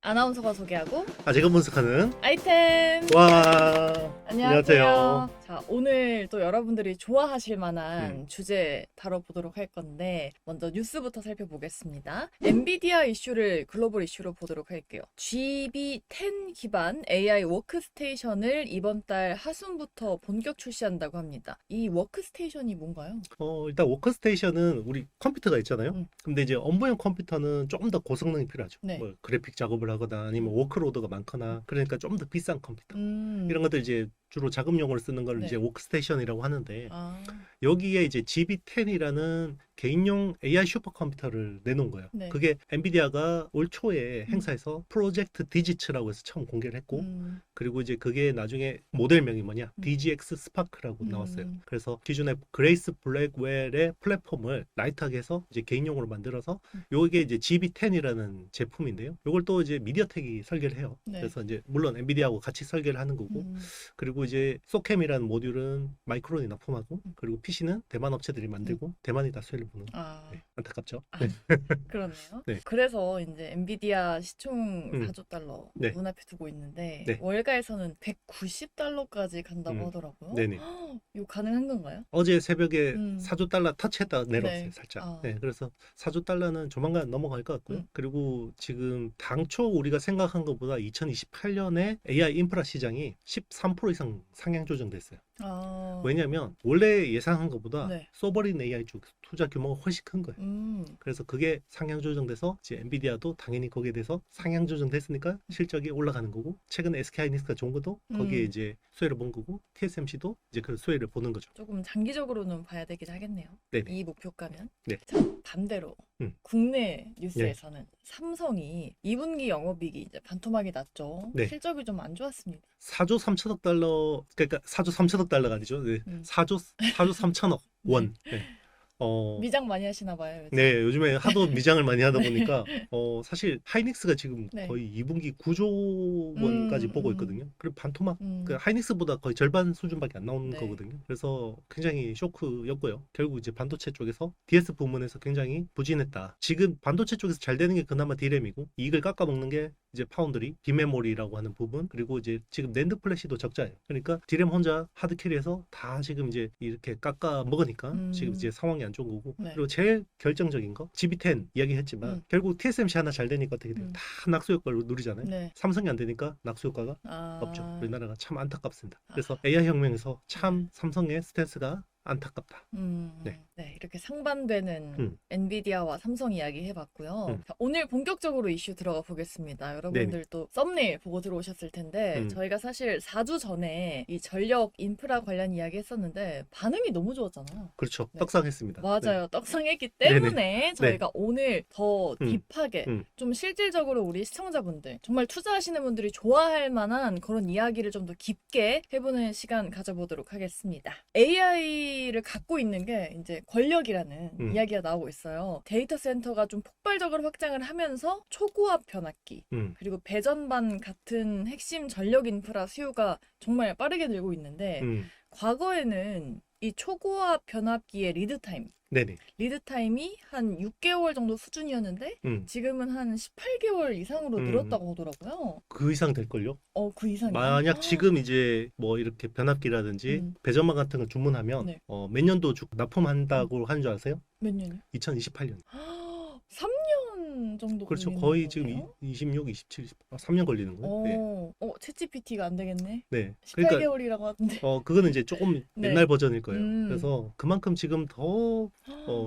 아나운서가 소개하고 제가 분석하는 아이템. 와 안녕하세요. 자, 오늘 또 여러분들이 좋아하실 만한 음. 주제 다뤄보도록 할 건데 먼저 뉴스부터 살펴보겠습니다. 엔비디아 이슈를 글로벌 이슈로 보도록 할게요. GB10 기반 AI 워크스테이션을 이번 달 하순부터 본격 출시한다고 합니다. 이 워크스테이션이 뭔가요? 일단 워크스테이션은 우리 컴퓨터가 있잖아요. 음. 근데 이제 업무용 컴퓨터는 조금 더 고성능이 필요하죠. 네. 뭐 그래픽 작업을 하거나 아니면 워크로드가 많거나 그러니까 좀 더 비싼 컴퓨터. 이런 것들 이제 주로 작업용으로 쓰는 걸 네. 이제 워크스테이션이라고 하는데 아, 여기에 이제 GB10이라는 개인용 AI 슈퍼컴퓨터를 내놓은 거예요. 네. 그게 엔비디아가 올 초에 행사에서 프로젝트 디지츠라고 해서 처음 공개를 했고 그리고 이제 그게 나중에 모델명이 뭐냐 DGX 스파크라고 나왔어요. 그래서 기존의 그레이스 블랙웰의 플랫폼을 라이트하게 해서 이제 개인용으로 만들어서 요게 이제 GB10이라는 제품인데요. 요걸 또 이제 미디어텍이 설계를 해요. 네. 그래서 이제 물론 엔비디아하고 같이 설계를 하는 거고 그리고 이제 소캠이라는 모듈은 마이크론이 납품하고 그리고 PC는 대만 업체들이 만들고 대만이 다 수혜를 보는. 아. 네, 안타깝죠. 아, 네. 그러네요. 네. 그래서 이제 엔비디아 시총 4조 달러 네. 눈앞에 두고 있는데 네. 월가에서는 190달러까지 간다고 하더라고요. 네네. 이거 가능한 건가요? 어제 새벽에 음. 4조 달러 터치했다 내려왔어요. 네. 살짝. 아. 네, 그래서 4조 달러는 조만간 넘어갈 것 같고요. 음. 그리고 지금 당초 우리가 생각한 것보다 2028년에 AI 인프라 시장이 13% 이상 상향 조정됐어요. 아. 왜냐하면 원래 예상한 것보다 네. 소버린 AI 쪽 투자 규모가 훨씬 큰 거예요. 그래서 그게 상향 조정돼서 이제 엔비디아도 당연히 거기에 대해서 상향 조정됐으니까 실적이 올라가는 거고 최근에 SK하이닉스가 좋은 것도 거기에 이제 수혜를 본 거고 TSMC도 이제 그 수혜를 보는 거죠. 조금 장기적으로는 봐야 되긴 하겠네요. 네네. 이 목표가면. 네. 자, 반대로 음. 국내 뉴스에서는 삼성이 2분기 영업이익이 이제 반토막이 났죠. 네. 실적이 좀 안 좋았습니다. 4조 3천억 달러 그러니까 4조 3천억 달러가 아니죠. 네. 4조 3천억 원. 네. 미장 많이 하시나 봐요. 요즘. 네, 요즘에 하도 미장을 많이 하다 보니까 사실 하이닉스가 지금 네. 거의 2분기 9조 원까지 보고 있거든요. 그리고 반토막 그 하이닉스보다 거의 절반 수준밖에 안 나오는 네. 거거든요. 그래서 굉장히 쇼크였고요. 결국 이제 반도체 쪽에서 DS 부문에서 굉장히 부진했다. 지금 반도체 쪽에서 잘 되는 게 그나마 D램이고 이익을 깎아먹는 게 이제 파운드리, 비메모리라고 하는 부분 그리고 이제 지금 낸드 플래시도 적자예요. 그러니까 D램 혼자 하드캐리해서 다 지금 이제 이렇게 깎아 먹으니까 지금 이제 상황이 안 좋은 거고 네. 그리고 제일 결정적인 거 GB10 이야기했지만 결국 TSMC 하나 잘 되니까 어떻게 돼요? 다 낙수 효과를 누리잖아요. 네. 삼성이 안 되니까 낙수 효과가 아. 없죠. 우리나라가 참 안타깝습니다. 그래서 AI 혁명에서 참 삼성의 스탠스가 안타깝다. 네. 네, 이렇게 상반되는 엔비디아와 삼성 이야기 해봤고요. 음. 자, 오늘 본격적으로 이슈 들어가 보겠습니다. 여러분들 또 썸네일 보고 들어오셨을 텐데 저희가 사실 4주 전에 이 전력 인프라 관련 이야기 했었는데 반응이 너무 좋았잖아요. 그렇죠. 네. 떡상했습니다. 맞아요. 떡상했기 때문에 저희가 오늘 더 딥하게 좀 실질적으로 우리 시청자분들 정말 투자하시는 분들이 좋아할 만한 그런 이야기를 좀 더 깊게 해보는 시간 가져보도록 하겠습니다. AI를 갖고 있는 게 이제 권력이라는 이야기가 나오고 있어요. 데이터 센터가 좀 폭발적으로 확장을 하면서 초고압 변압기 그리고 배전반 같은 핵심 전력 인프라 수요가 정말 빠르게 늘고 있는데 과거에는 이 초고압 변압기의 네네. 리드 타임이 한 6개월 정도 수준이었는데 지금은 한 18개월 이상으로 늘었다고 하더라고요. 그 이상 될걸요? 그 이상이요? 만약 지금 이제 뭐 이렇게 변압기라든지 배전망 같은 걸 주문하면 네. 몇 년도 납품한다고 하는 줄 아세요? 몇 년이요? 2028년. 3년 정도 그렇죠. 걸리는 거의 거네요? 지금 26, 27, 3년 걸리는 거예요. 네. 챗GPT가 안 되겠네. 네. 18개월이라고 하던데. 그거는 이제 조금 네. 옛날 버전일 거예요. 그래서 그만큼 지금 더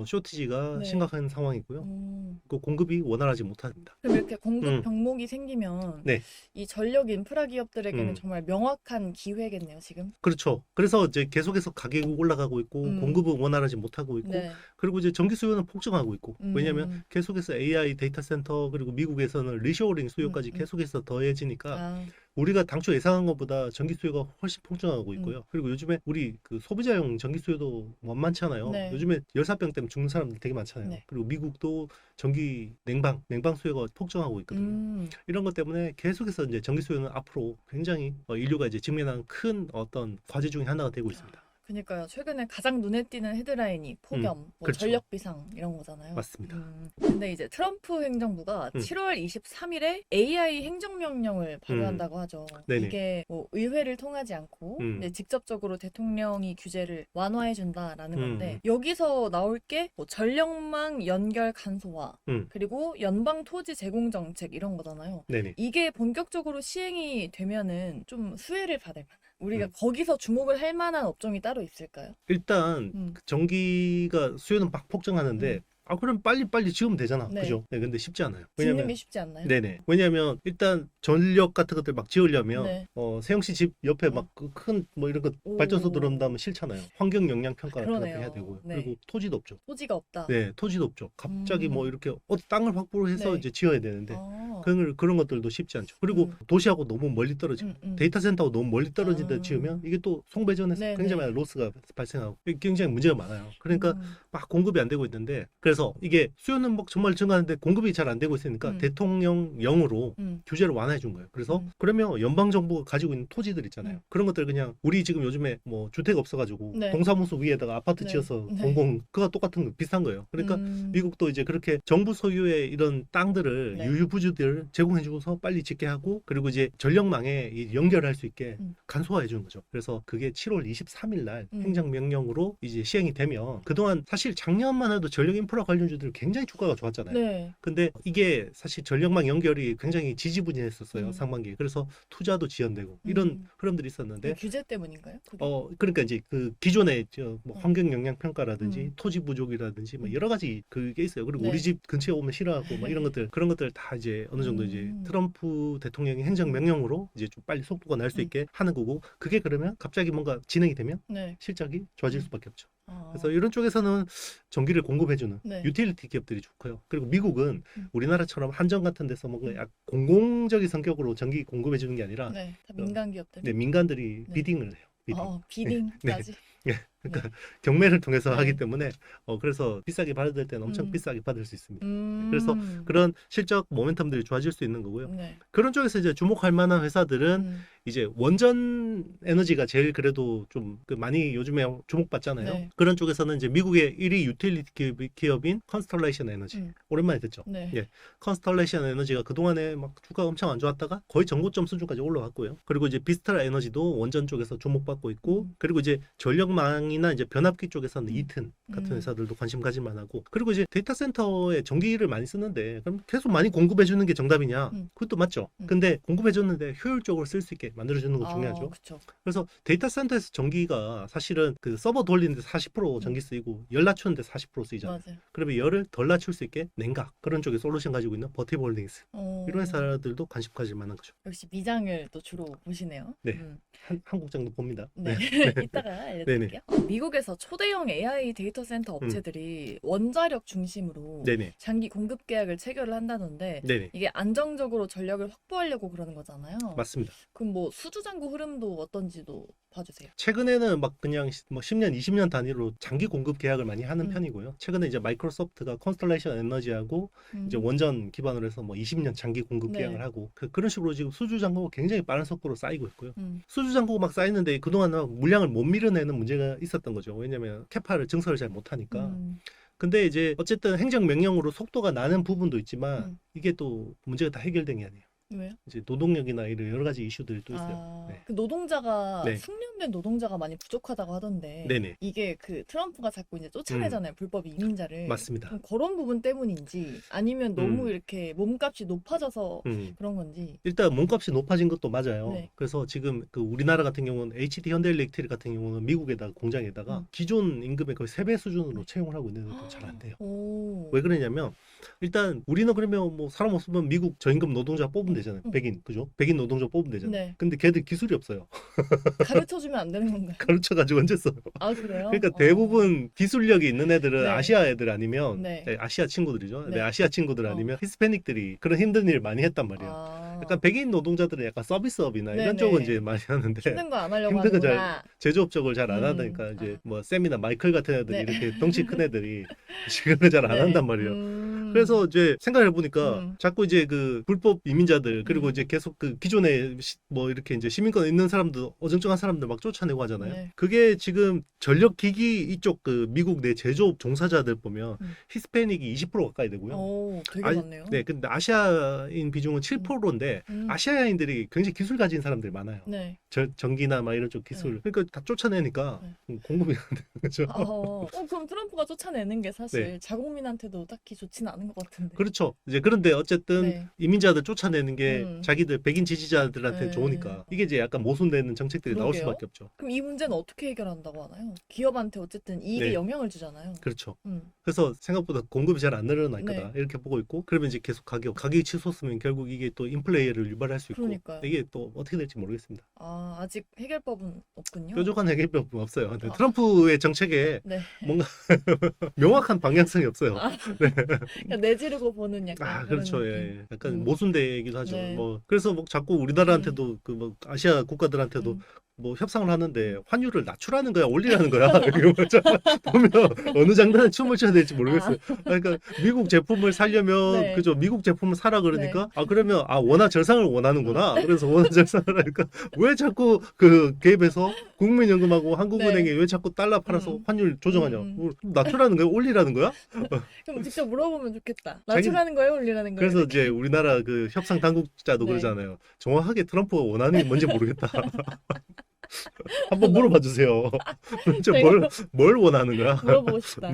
쇼티지가 네. 심각한 상황이고요. 그 공급이 원활하지 못합니다. 그럼 이렇게 공급 병목이 생기면 네. 이 전력 인프라 기업들에게는 정말 명확한 기회겠네요, 지금. 그렇죠. 그래서 이제 계속해서 가격이 올라가고 있고 공급은 원활하지 못하고 있고 네. 그리고 이제 전기 수요는 폭증하고 있고 왜냐하면 계속해서 AI 데이터 센터 그리고 미국에서는 리쇼어링 수요까지 계속해서 더해지니까 우리가 당초 예상한 것보다 전기 수요가 훨씬 폭증하고 있고요. 그리고 요즘에 우리 그 소비자용 전기 수요도 만만치 않아요. 네. 요즘에 열사병 때문에 죽는 사람들 되게 많잖아요. 네. 그리고 미국도 전기 냉방 수요가 폭증하고 있거든요. 이런 것 때문에 계속해서 이제 전기 수요는 앞으로 굉장히 인류가 이제 직면한 큰 어떤 과제 중에 하나가 되고 있습니다. 그러니까요. 최근에 가장 눈에 띄는 헤드라인이 폭염, 뭐 그렇죠. 전력 비상 이런 거잖아요. 맞습니다. 근데 이제 트럼프 행정부가 7월 23일에 AI 행정명령을 발효한다고 하죠. 네네. 이게 뭐 의회를 통하지 않고 이제 직접적으로 대통령이 규제를 완화해준다라는 건데 여기서 나올 게 뭐 전력망 연결 간소화 그리고 연방 토지 제공 정책 이런 거잖아요. 네네. 이게 본격적으로 시행이 되면은 좀 수혜를 받을 만한 우리가 거기서 주목을 할 만한 업종이 따로 있을까요? 일단 전기가 수요는 막 폭증하는데 그럼 빨리 지으면 되잖아. 네. 그죠? 네, 근데 쉽지 않아요. 짓는 게 쉽지 않나요? 네네. 왜냐면 일단 전력 같은 것들 막 지으려면 네. 세영 씨 집 옆에 막 큰 뭐 이런 거 발전소 들어온다면 싫잖아요. 환경 영향 평가 같은 것도 그러네요. 해야 되고요. 네. 그리고 토지도 없죠. 토지가 없다. 네, 토지도 없죠. 갑자기 뭐 이렇게 땅을 확보를 해서 네. 이제 지어야 되는데 그런 것들도 쉽지 않죠. 그리고 도시하고 너무 멀리 떨어지고 데이터 센터하고 너무 멀리 떨어진 데 지으면 이게 또 송배전에서 네네. 굉장히 많은 로스가 발생하고 굉장히 문제가 많아요. 그러니까 막 공급이 안 되고 있는데 그래서 이게 수요는 뭐 정말 증가하는데 공급이 잘 안 되고 있으니까 대통령령으로 규제를 완화해 준 거예요. 그래서 그러면 연방 정부가 가지고 있는 토지들 있잖아요. 그런 것들 그냥 우리 지금 요즘에 뭐 주택 없어가지고 네. 동사무소 위에다가 아파트 네. 지어서 네. 공공 그거 똑같은 거 비슷한 거예요. 그러니까 미국도 이제 그렇게 정부 소유의 이런 땅들을 네. 유유부주들 제공해주고서 빨리 짓게 하고 그리고 이제 전력망에 연결할 수 있게 간소화해 주는 거죠. 그래서 그게 7월 23일 날 행정명령으로 이제 시행이 되면 그동안 사실 작년만 해도 전력 인프라 관련주들 굉장히 주가가 좋았잖아요. 네. 근데 이게 사실 전력망 연결이 굉장히 지지부진했었어요. 상반기에. 그래서 투자도 지연되고 이런 흐름들이 있었는데 규제 때문인가요? 그게? 그러니까 이제 그 기존의 뭐 환경 영향 평가라든지 토지 부족이라든지 뭐 여러 가지 그게 있어요. 그리고 네. 우리 집 근처에 오면 싫어하고 뭐 이런 것들 그런 것들 다 이제 어느 정도 이제 트럼프 대통령의 행정 명령으로 이제 좀 빨리 속도가 날 수 있게 하는 거고 그게 그러면 갑자기 뭔가 진행이 되면 네. 실적이 좋아질 수밖에 없죠. 그래서 이런 쪽에서는 전기를 공급해주는 네. 유틸리티 기업들이 좋고요. 그리고 미국은 우리나라처럼 한전 같은 데서 뭔가 약 공공적인 성격으로 전기 공급해주는 게 아니라 네. 다 민간 기업들. 네, 민간들이 네. 비딩을 해요. 비딩. 비딩까지. 그러니까 경매를 통해서 네. 하기 때문에 그래서 비싸게 받을 때는 엄청 비싸게 받을 수 있습니다. 그래서 그래서 그런 실적 모멘텀들이 좋아질 수 있는 거고요. 네. 그런 쪽에서 이제 주목할 만한 회사들은 이제 원전 에너지가 제일 그래도 좀그 많이 요즘에 주목받잖아요. 네. 그런 쪽에서는 이제 미국의 1위 유틸리티 기업인 컨스텔레이션 에너지 오랜만에 듣죠. 네. 예. 컨스텔레이션 에너지가 그동안에 막 주가가 엄청 안 좋았다가 거의 정고점 수준까지 올라왔고요. 그리고 이제 비스트라 에너지도 원전 쪽에서 주목받고 있고 그리고 이제 전력망이나 이제 변압기 쪽에서는 이튼 같은 회사들도 관심 가질 만하고 그리고 이제 데이터 센터에 전기를 많이 쓰는데 그럼 계속 많이 공급해 주는 게 정답이냐? 그것도 맞죠. 근데 공급해 줬는데 효율적으로 쓸 수 있게 만들어 주는 거 중요하죠. 그쵸. 그래서 데이터 센터에서 전기가 사실은 그 서버 돌리는데 40% 전기 쓰이고 열 낮추는데 40% 쓰이잖아요. 맞아요. 그러면 열을 덜 낮출 수 있게 냉각 그런 쪽에 솔루션 가지고 있는 버티볼딩스 이런 회사들도 관심 가질 만한 거죠. 역시 미장을 또 주로 보시네요. 네. 한국장도 봅니다. 네. 이따가 알려드릴게요. 미국에서 초대형 AI 데이터 센터 업체들이 원자력 중심으로 네네. 장기 공급 계약을 체결을 한다던데 네네. 이게 안정적으로 전력을 확보하려고 그러는 거잖아요. 맞습니다. 그럼 뭐 수주잔고 흐름도 어떤지도 봐주세요. 최근에는 막 그냥 뭐 10년, 20년 단위로 장기 공급 계약을 많이 하는 편이고요. 최근에 이제 마이크로소프트가 컨스텔레이션 에너지하고 이제 원전 기반으로 해서 뭐 20년 장기 공급 네. 계약을 하고 그런 식으로 지금 수주 잔고가 굉장히 빠른 속도로 쌓이고 있고요. 수주 잔고가 막 쌓이는데 그동안은 물량을 못 밀어내는 문제가 있었던 거죠. 왜냐면 캐파를 증설을 잘 못하니까. 근데 이제 어쨌든 행정 명령으로 속도가 나는 부분도 있지만 이게 또 문제가 다 해결된 게 아니에요. 왜요? 이제 노동력이나 이런 여러 가지 이슈들이 또 있어요. 네. 그 노동자가 네. 숙련된 노동자가 많이 부족하다고 하던데 네네. 이게 그 트럼프가 자꾸 이제 쫓아내잖아요. 불법 이민자를. 맞습니다. 그럼 그런 부분 때문인지 아니면 너무 이렇게 몸값이 높아져서 그런 건지. 일단 몸값이 높아진 것도 맞아요. 네. 그래서 지금 그 우리나라 같은 경우는 HD 현대일렉트릭 같은 경우는 미국에다가 공장에다가 기존 임금의 거의 3배 수준으로 채용을 하고 있는데도 잘 안 돼요. 왜 그러냐면 일단 우리는 그러면 뭐 사람 없으면 미국 저임금 노동자 뽑으면 되잖아요. 백인 그죠? 백인 노동자 뽑으면 되잖아요. 네. 근데 걔들 기술이 없어요. 가르쳐주면 안 되는 건가요? 가르쳐가지고 언제 써요? 아 그래요? 그러니까 대부분 기술력이 있는 애들은 네. 아시아 애들 아니면 네. 아시아 친구들이죠. 네. 네, 아시아 친구들 아니면 히스패닉들이 그런 힘든 일 많이 했단 말이에요. 약간 백인 노동자들은 약간 서비스업이나 이런 네네. 쪽은 이제 많이 하는데 힘든 거 안 하려고 힘든 거 하는구나. 제조업 쪽을 잘 안 하다니까 이제 뭐 샘이나 마이클 같은 애들이 네. 이렇게 덩치 큰 애들이 그런 거 잘 안 네. 한단 말이에요. 그래서 이제 생각을 해보니까 자꾸 이제 그 불법 이민자들 그리고 이제 계속 그 기존에 뭐 이렇게 이제 시민권 있는 사람들 어정쩡한 사람들 막 쫓아내고 하잖아요. 네. 그게 지금 전력기기 이쪽 그 미국 내 제조업 종사자들 보면 히스패닉이 20% 가까이 되고요. 오, 되게 많네요. 네, 근데 아시아인 비중은 7%인데 아시아인들이 굉장히 기술 가진 사람들이 많아요. 네. 전기나 막 이런 쪽 기술. 그러니까 다 쫓아내니까 공급이 안 되는 거죠. 그럼 트럼프가 쫓아내는 게 사실 자국민한테도 딱히 좋지는 않은 것 같은데. 그렇죠. 이제 그런데 어쨌든 이민자들 쫓아내는 게 자기들 백인 지지자들한테 좋으니까 이게 이제 약간 모순되는 정책들이 나올 수밖에 없죠. 그럼 이 문제는 어떻게 해결한다고 하나요? 기업한테 어쨌든 이익에 영향을 주잖아요. 그렇죠. 그래서 생각보다 공급이 잘 안 늘어날 거다 이렇게 보고 있고 그러면 이제 계속 가격이 치솟으면 결국 이게 또 인플레이를 유발할 수 있고 이게 또 어떻게 될지 모르겠습니다. 아직 해결법은 없군요. 뾰족한 해결법은 없어요. 근데 트럼프의 정책에 뭔가 명확한 방향성이 없어요. 그러니까 내지르고 보는 약간 그렇죠. 예. 약간 모순되기도 하죠. 뭐 그래서 뭐 자꾸 우리나라한테도 그 뭐 아시아 국가들한테도 뭐 협상을 하는데 환율을 낮추라는 거야, 올리라는 거야. 보면 어느 장단에 춤을 춰야 될지 모르겠어요. 그러니까 미국 제품을 살려면 그죠? 미국 제품을 사라 그러니까 그러면 원화 절상을 원하는구나. 그래서 원화 절상을 하니까 왜 자꾸 그 갭에서 국민연금하고 한국은행에 왜 자꾸 달러 팔아서 환율 조정하냐? 낮추라는 거야, 올리라는 거야? 그럼 직접 물어보면 좋겠다. 낮추라는 거예요, 올리라는 거예요? 그래서 이제 우리나라 그 협상 당국자도 그러잖아요. 정확하게 트럼프가 원하는 게 뭔지 모르겠다. 한번 물어봐 주세요. 도대체 뭘 원하는 거야? 물어보고 싶다.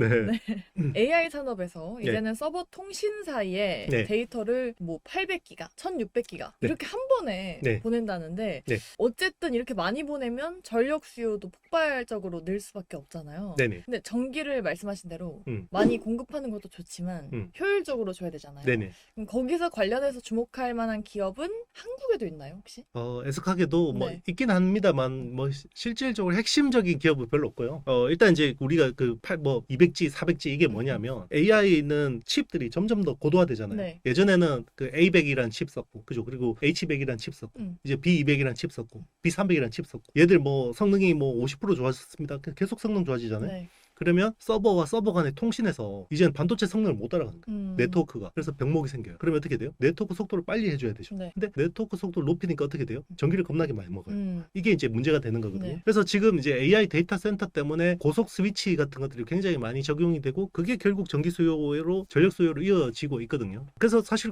AI 산업에서 이제는 서버 통신 사이에 데이터를 뭐 800기가, 1600기가 이렇게 한 번에 보낸다는데 어쨌든 이렇게 많이 보내면 전력 수요도 폭발적으로 늘 수밖에 없잖아요. 근데 전기를 말씀하신 대로 많이 공급하는 것도 좋지만 효율적으로 줘야 되잖아요. 그럼 거기서 관련해서 주목할 만한 기업은 한국에도 있나요, 혹시? 애석하게도 뭐 있긴 합니다만 뭐 실질적으로 핵심적인 기업은 별로 없고요. 일단 이제 우리가 그 200G, 400G 이게 뭐냐면 AI는 칩들이 점점 더 고도화되잖아요. 예전에는 그 A100이라는 칩 썼고, 그죠? 그리고 H100이라는 칩 썼고, 이제 B200이라는 칩 썼고, B300이라는 칩 썼고, 얘들 뭐 성능이 뭐 50% 좋아졌습니다. 계속 성능 좋아지잖아요. 그러면 서버와 서버 간의 통신에서 이제는 반도체 성능을 못 따라가는 거예요. 네트워크가. 그래서 병목이 생겨요. 그러면 어떻게 돼요? 네트워크 속도를 빨리 해줘야 되죠. 근데 네트워크 속도를 높이니까 어떻게 돼요? 전기를 겁나게 많이 먹어요. 이게 이제 문제가 되는 거거든요. 그래서 지금 이제 AI 데이터 센터 때문에 고속 스위치 같은 것들이 굉장히 많이 적용이 되고 그게 결국 전기 수요로 전력 수요로 이어지고 있거든요. 그래서 사실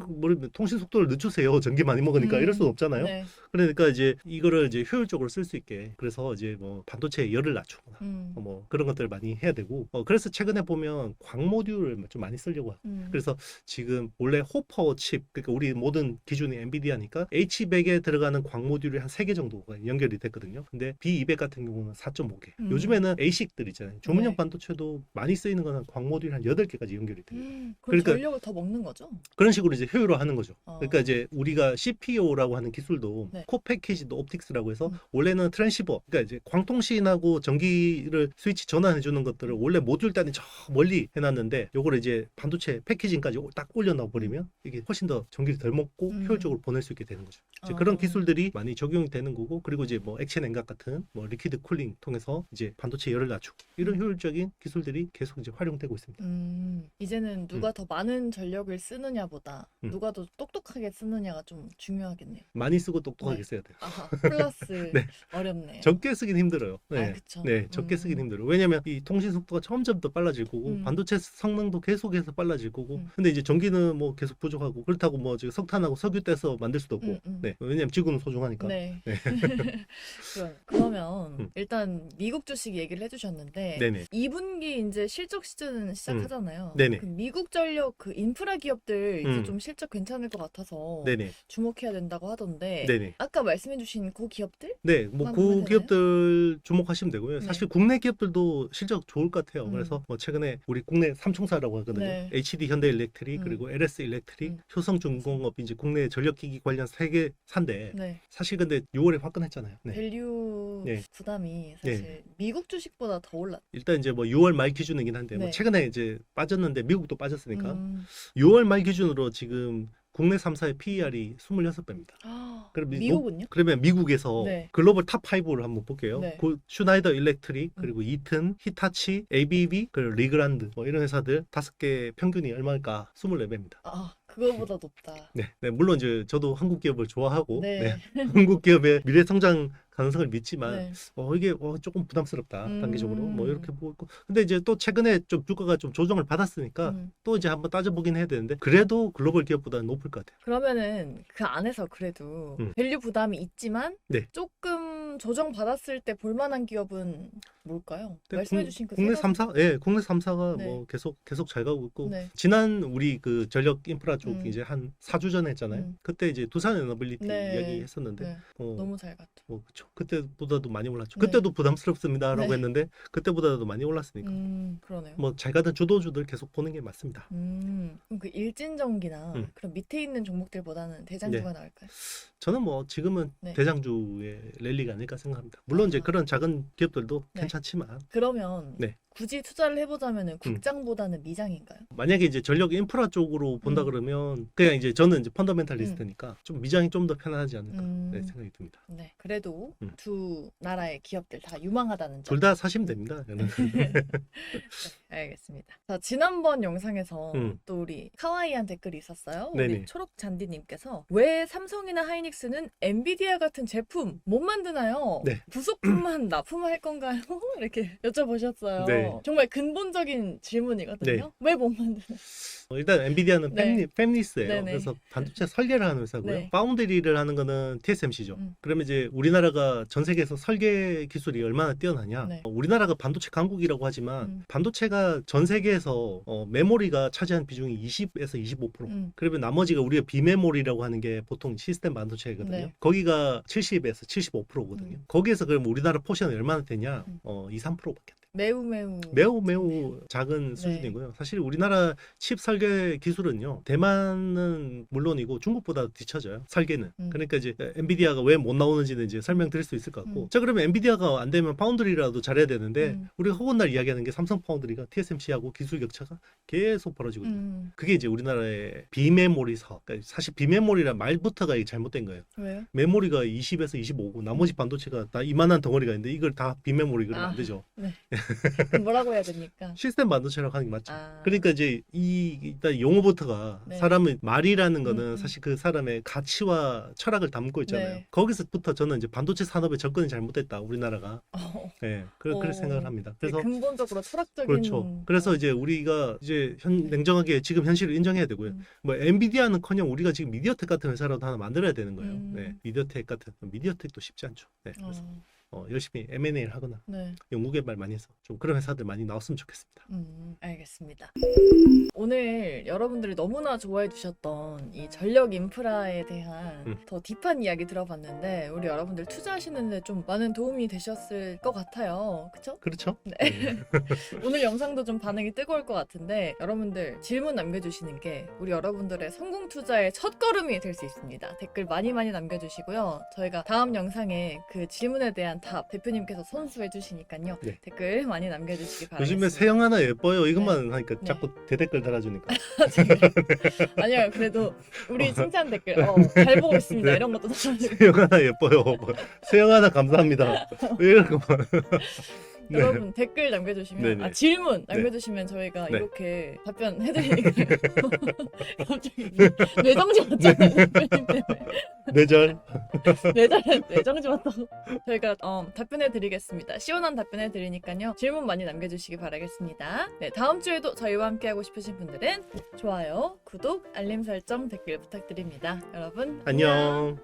통신 속도를 늦추세요. 전기 많이 먹으니까 이럴 수는 없잖아요. 그러니까 이제 이거를 이제 효율적으로 쓸 수 있게 그래서 이제 뭐 반도체의 열을 낮추거나 뭐 그런 것들을 많이 해야 되고 그래서 최근에 보면 광 모듈을 좀 많이 쓰려고 하고 그래서 지금 원래 호퍼 칩 그러니까 우리 모든 기준이 엔비디아니까 H100에 들어가는 광 모듈이 한 3개 정도가 연결이 됐거든요. 근데 B200 같은 경우는 4.5개. 요즘에는 ASIC들 있잖아요. 조문형 반도체도 많이 쓰이는 거는 광 모듈이 한 8개까지 연결이 돼요. 그러니까 전력을 더 먹는 거죠? 그런 식으로 이제 효율화하는 거죠. 그러니까 이제 우리가 CPO라고 하는 기술도 코패키지드 옵틱스라고 해서 원래는 트랜시버 그러니까 이제 광통신하고 전기를 스위치 전환해 주는 것들을 원래 모듈 단위 저 멀리 해놨는데 요거를 이제 반도체 패키징까지 딱 올려놔 버리면 이게 훨씬 더 전기를 덜 먹고 효율적으로 보낼 수 있게 되는 거죠. 이제 그런 기술들이 많이 적용이 되는 거고 그리고 이제 뭐 액체 냉각 같은 뭐 리퀴드 쿨링 통해서 이제 반도체 열을 낮추고 이런 효율적인 기술들이 계속 이제 활용되고 있습니다. 이제는 누가 더 많은 전력을 쓰느냐보다 누가 더 똑똑하게 쓰느냐가 좀 중요하겠네요. 많이 쓰고 똑똑하게 써야 돼요. 플러스 어렵네요. 적게 쓰긴 힘들어요. 그쵸. 적게 쓰긴 힘들어요. 왜냐면 이 통신 속도가 점점 더 빨라질 거고 반도체 성능도 계속해서 빨라질 거고 근데 이제 전기는 뭐 계속 부족하고 그렇다고 뭐 지금 석탄하고 석유 떼서 만들 수도 없고 왜냐면 지구는 소중하니까. 그러면 일단 미국 주식 얘기를 해주셨는데 2분기 이제 실적 시즌 시작하잖아요. 그 미국 전력 그 인프라 기업들 이제 좀 실적 괜찮을 것 같아서 주목해야 된다고 하던데 아까 말씀해주신 그 기업들? 뭐 그 기업들 주목하시면 되고요. 사실 국내 기업들도 실적 좋을 것 같아요. 그래서 뭐 최근에 우리 국내 삼총사라고 하거든요. HD 현대일렉트릭 그리고 LS 일렉트릭, 효성중공업 이제 국내 전력기기 관련 3개 산데 사실 근데 6월에 화끈했잖아요. 밸류 부담이 사실 미국 주식보다 더 올랐. 일단 이제 뭐 6월 말 기준이긴 한데 뭐 최근에 이제 빠졌는데 미국도 빠졌으니까 6월 말 기준으로 지금 국내 3사의 PER이 26배입니다. 미국은요? 그러면 미국에서 네. 글로벌 탑 5를 한번 볼게요. 네. 슈나이더 일렉트릭, 그리고 이튼, 히타치, ABB, 그리고 리그란드 뭐 이런 회사들 5개 평균이 얼마일까? 24배입니다. 그거보다 높다. 네, 물론 이제 저도 한국 기업을 좋아하고 네. 한국 기업의 미래 성장 가능성을 믿지만 네. 이게 조금 부담스럽다 단기적으로 뭐 이렇게 보고 있고, 근데 이제 또 최근에 좀 주가가 좀 조정을 받았으니까 또 이제 한번 따져보긴 해야 되는데 그래도 글로벌 기업보다는 높을 것 같아요. 그러면은 그 안에서 그래도 밸류 부담이 있지만 네. 조금 조정 받았을 때 볼만한 기업은 뭘까요? 말씀해주신 그 국내 세 가지. 3사, 예, 국내 3사가 네. 뭐 계속 잘 가고 있고 네. 지난 우리 그 전력 인프라 쪽 이제 한 4주 전에 했잖아요. 그때 이제 두산 에너빌리티 네. 이야기 했었는데 네. 너무 잘 갔죠. 그쵸. 그때보다도 많이 올랐죠. 네. 그때도 부담스럽습니다라고 네. 했는데 그때보다도 많이 올랐으니까. 그러네요. 뭐 잘 가던 주도주들 계속 보는 게 맞습니다. 그럼 그 일진전기나 그런 밑에 있는 종목들보다는 대장주가 나을까요? 저는 뭐 지금은 네. 대장주의 랠리가 아닐까 생각합니다. 물론 이제 그런 작은 기업들도 네. 괜찮지만 그러면 네. 굳이 투자를 해보자면은 국장보다는 미장인가요? 만약에 이제 전력 인프라 쪽으로 본다 그러면 그냥 이제 저는 이제 펀더멘탈리스트니까 좀 미장이 좀 더 편하지 않을까 생각이 듭니다. 네, 그래도 두 나라의 기업들 다 유망하다는 점. 둘 다 사시면 됩니다. 저는. 네, 알겠습니다. 자, 지난번 영상에서 또 우리 카와이한 댓글이 있었어요. 네네. 우리 초록잔디님께서 왜 삼성이나 하이닉스는 엔비디아 같은 제품 못 만드나요? 네. 부속품만 납품할 건가요? 이렇게 여쭤보셨어요. 네. 정말 근본적인 질문이거든요. 네. 왜 못 만드나요? 일단 엔비디아는 네. 팹리스예요. 네네. 그래서 반도체 설계를 하는 회사고요. 네. 파운드리를 하는 거는 TSMC죠. 그러면 이제 우리나라가 전 세계에서 설계 기술이 얼마나 뛰어나냐. 네. 우리나라가 반도체 강국이라고 하지만 반도체가 전 세계에서 메모리가 차지하는 비중이 20에서 25%. 그러면 나머지가 우리가 비메모리라고 하는 게 보통 시스템 반도체거든요. 네. 거기가 70에서 75%거든요. 거기에서 그럼 우리나라 포션이 얼마나 되냐? 2, 3%밖에 안 돼요. 매우 작은 수준이고요. 사실 우리나라 칩 설계 기술은요, 대만은 물론이고 중국보다 뒤처져요. 설계는. 그러니까 이제 엔비디아가 왜 못 나오는지는 이제 설명드릴 수 있을 것 같고. 자, 그러면 엔비디아가 안 되면 파운드리라도 잘해야 되는데 우리가 허군날 이야기하는 게 삼성 파운드리가 TSMC하고 기술 격차가 계속 벌어지거든요. 그게 이제 우리나라의 비메모리 사업. 그러니까 사실 비메모리란 말부터가 잘못된 거예요. 왜요? 메모리가 20에서 25고 나머지 반도체가 다 이만한 덩어리가 있는데 이걸 다 비메모리 그러면 안 되죠. 네. 그럼 뭐라고 해야 됩니까? 시스템 반도체라고 하는 게 맞죠. 그러니까 이제 일단 용어부터가 네. 사람의 말이라는 거는 사실 그 사람의 가치와 철학을 담고 있잖아요. 네. 거기서부터 저는 이제 반도체 산업의 접근이 잘못됐다, 우리나라가. 네, 그렇게 생각을 합니다. 그래서 근본적으로 철학적인. 그렇죠. 그래서 이제 우리가 이제 냉정하게 지금 현실을 인정해야 되고요. 뭐 엔비디아는커녕 우리가 지금 미디어텍 같은 회사라도 하나 만들어야 되는 거예요. 네, 미디어텍도 쉽지 않죠. 네, 그래서 열심히 M&A를 하거나 연구개발 많이 해서 좀 그런 회사들 많이 나왔으면 좋겠습니다. 알겠습니다. 오늘 여러분들이 너무나 좋아해 주셨던 이 전력 인프라에 대한 더 딥한 이야기 들어봤는데 우리 여러분들 투자하시는데 좀 많은 도움이 되셨을 것 같아요. 그쵸? 그렇죠? 네. 오늘 영상도 좀 반응이 뜨거울 것 같은데 여러분들 질문 남겨주시는 게 우리 여러분들의 성공 투자의 첫걸음이 될 수 있습니다. 댓글 많이 남겨주시고요. 저희가 다음 영상에 그 질문에 대한 답 대표님께서 선수해 주시니까요. 네. 댓글 많이 남겨주시기 바랍니다. 요즘에 세영 하나 예뻐요 이것만 하니까 자꾸 대댓글 달아주니까. 아니요, 그래도 우리 칭찬 댓글 잘 보고 있습니다. 이런 것도 달아주고. 세영 하나 예뻐요. 세영 하나 감사합니다. 왜 이럴까 봐. 네. 여러분 댓글 남겨주시면 네네. 질문 남겨주시면 저희가 네. 이렇게 답변해드리니까요. 갑자기 뇌정지 왔잖아요. 대표님 때문에. 뇌절. 뇌정지 왔다고. 저희가 답변해드리겠습니다. 시원한 답변해드리니까요. 질문 많이 남겨주시기 바라겠습니다. 네, 다음 주에도 저희와 함께하고 싶으신 분들은 좋아요, 구독, 알림 설정, 댓글 부탁드립니다. 여러분 안녕.